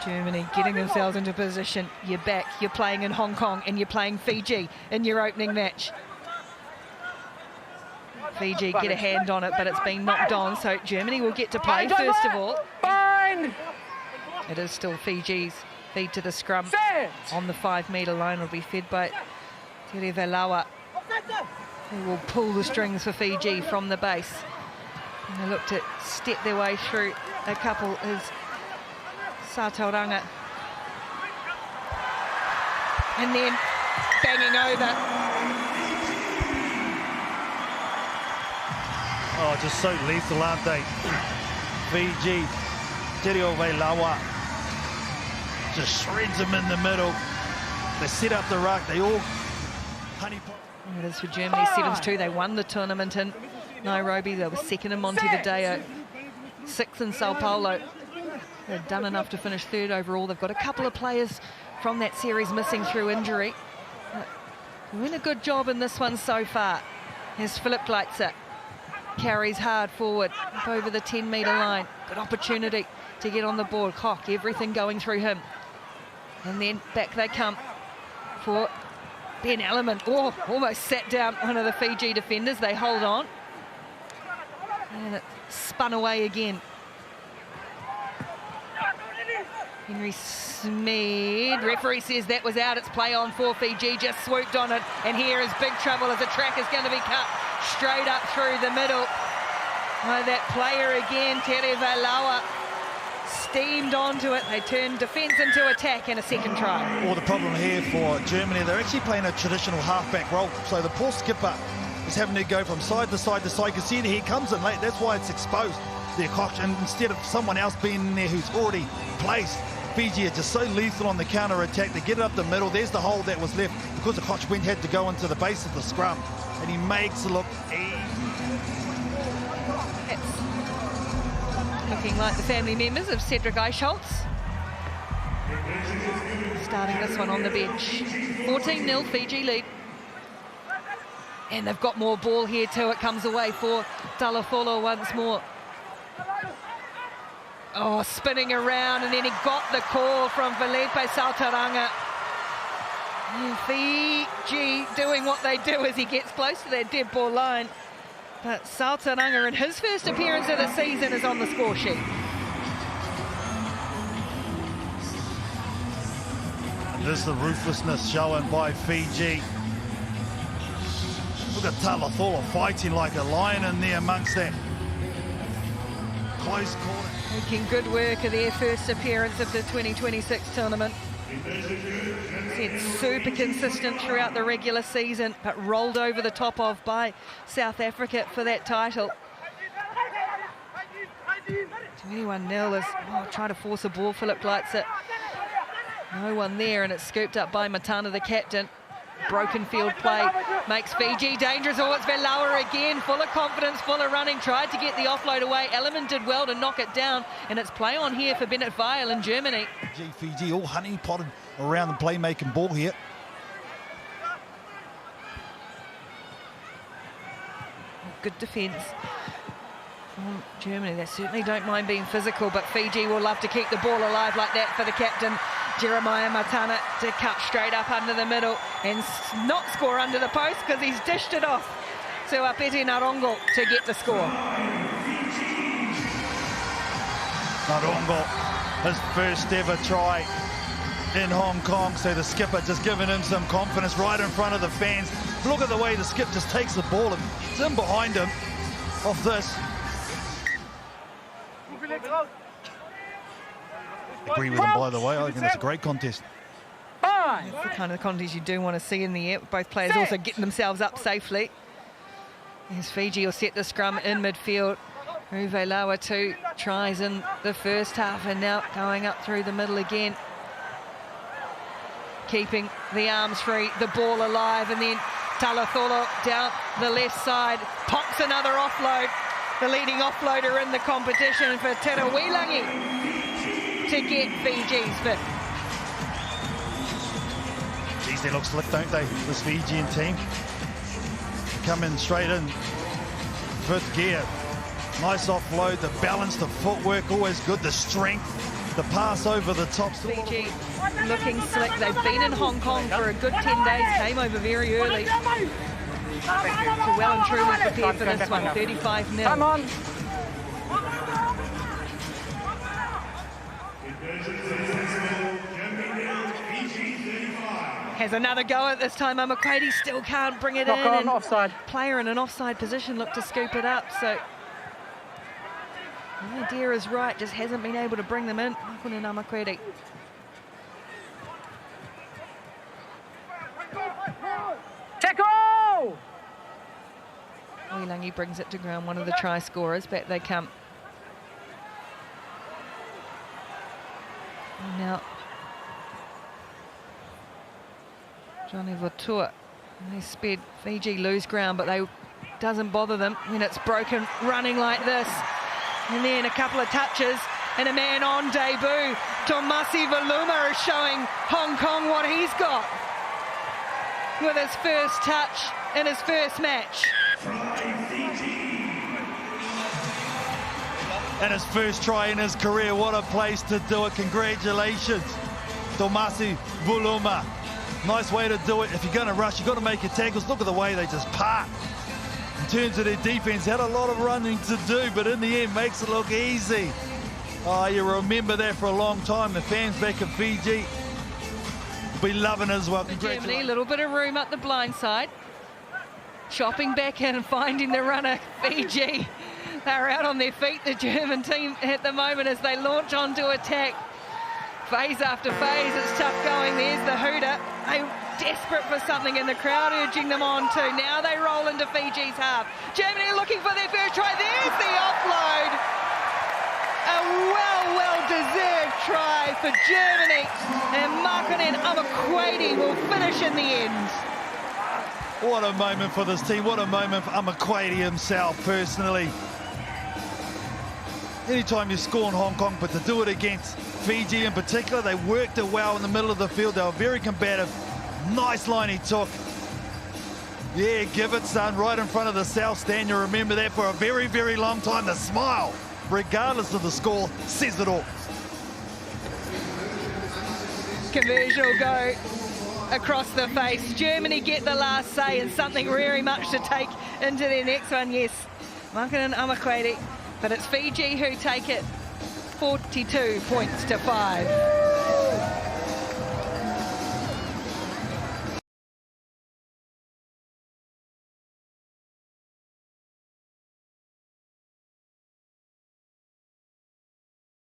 Germany getting themselves into position. You're back, you're playing in Hong Kong and you're playing Fiji in your opening match. Fiji get a hand on it, but it's been knocked on, so Germany will get to play first of all. It is still Fiji's feed to the scrum. On the 5-metre line will be fed by Tere Valawa, who will pull the strings for Fiji from the base. And they look to step their way through a couple is Satauranga. And then banging over. Oh, just so lethal, aren't they? Fiji, Tere Valawa just shreds them in the middle. They set up the ruck, they all honeypot. It is for Germany, 7-2. They won the tournament in Nairobi. They were second in Montevideo, 6th in Sao Paulo. They've done enough to finish 3rd overall. They've got a couple of players from that series missing through injury. Doing a good job in this one so far. Here's Philip Gleitzer. Carries hard forward, up over the 10-metre line. Good opportunity to get on the board. Koch, everything going through him. And then back they come for Ben Ellerman. Oh, almost sat down one of the Fiji defenders. They hold on. And it spun away again. Henry Smeed, referee says that was out. It's play on for Fiji, just swooped on it. And here is big trouble as the track is going to be cut straight up through the middle. Oh, that player again, Tere Valawa, steamed onto it. They turned defence into attack and a second try. Well, the problem here for Germany, they're actually playing a traditional halfback role. So the poor skipper is having to go from side to side to side. You can see that he comes in late. That's why it's exposed there, Koch. And instead of someone else being in there who's already placed, Fiji are just so lethal on the counter-attack. They get it up the middle. There's the hole that was left because the Koch had to go into the base of the scrum. And he makes it look easy. It's looking like the family members of Cedric Eichholtz. Starting this one on the bench. 14-0 Fiji lead. And they've got more ball here too. It comes away for Talafolo once more. Oh, spinning around, and then he got the call from Felipe Satauranga. Fiji doing what they do as he gets close to that dead ball line. But Satauranga, in his first appearance of the season, is on the score sheet. There's the ruthlessness shown by Fiji. Look at Talafolo fighting like a lion in there amongst that close corner. Making good work of their first appearance of the 2026 tournament. It's super consistent throughout the regular season, but rolled over the top of by South Africa for that title. 21-0 is trying to force a ball, Philip Gleitzer. No one there, and it's scooped up by Matana, the captain. Broken field play makes Fiji dangerous. Oh, it's Valawa again, full of confidence, full of running, tried to get the offload away. Ellerman did well to knock it down, and it's play on here for Bennett Weil in Germany. Fiji all honey-potted around the playmaking ball here. Good defence from Germany. They certainly don't mind being physical, but Fiji will love to keep the ball alive like that for the captain, Jeremiah Matana, to cut straight up under the middle and not score under the post because he's dished it off to Apete Narongo to get the score. Narongo, his first ever try in Hong Kong, so the skipper just giving him some confidence right in front of the fans. Look at the way the skip just takes the ball and it's in behind him off this. Agree with him, by the way. I think it's a great contest. That's the kind of contest you do want to see in the air. Both players also getting themselves up safely. As Fiji will set the scrum in midfield. Valawa 2 tries in the first half and now going up through the middle again. Keeping the arms free, the ball alive, and then Talafolo down the left side. Pops another offload. The leading offloader in the competition for Terawilangi to get Fiji's fifth. Geez, they look slick, don't they, this Fijian team? Coming straight in, fifth gear. Nice offload, the balance, the footwork, always good, the strength. The pass over the top. Fiji looking slick. They've been in Hong Kong for a good 10 days, came over very early. So well and truly prepared for this one, 35-0. Come on. Has another go at this time. McQuaid still can't bring it Knock in. on, And offside. player in an offside position looked to scoop it up. So the idea is right, just hasn't been able to bring them in. McQuaid. Tackle! Oilangi brings it to ground, one of the try scorers. Back they come. And now Johnny Vatua. They sped. Fiji lose ground, but they doesn't bother them when it's broken running like this. And then a couple of touches and a man on debut. Tomasi Valuma is showing Hong Kong what he's got with his first touch in his first match. And his first try in his career. What a place to do it. Congratulations, Tomasi Valuma. Nice way to do it. If you're going to rush, you've got to make your tackles. Look at the way they just park. In terms of their defense, had a lot of running to do, but in the end makes it look easy. Oh, you remember that for a long time. The fans back in Fiji will be loving it as well. Germany, a little bit of room up the blind side. Chopping back in and finding the runner, Fiji. They're out on their feet, the German team at the moment, as they launch onto attack. Phase after phase, it's tough going. There's the hooter. They desperate for something in the crowd, urging them on too. Now they roll into Fiji's half. Germany looking for their first try. There's the offload. A well-deserved try for Germany. And Markkanen Amakwadi will finish in the end. What a moment for this team. What a moment for Amakwadi himself, personally. Anytime you score in Hong Kong, but to do it against Fiji in particular, they worked it well in the middle of the field. They were very combative. Nice line he took. Yeah, give it, son, right in front of the South Stand. You remember that for a very, very long time. The smile, regardless of the score, says it all. Conversion will go across the face. Germany get the last say, and something very much to take into their next one. Yes, Markkanen Amakwadi. But it's Fiji who take it 42 points to 5.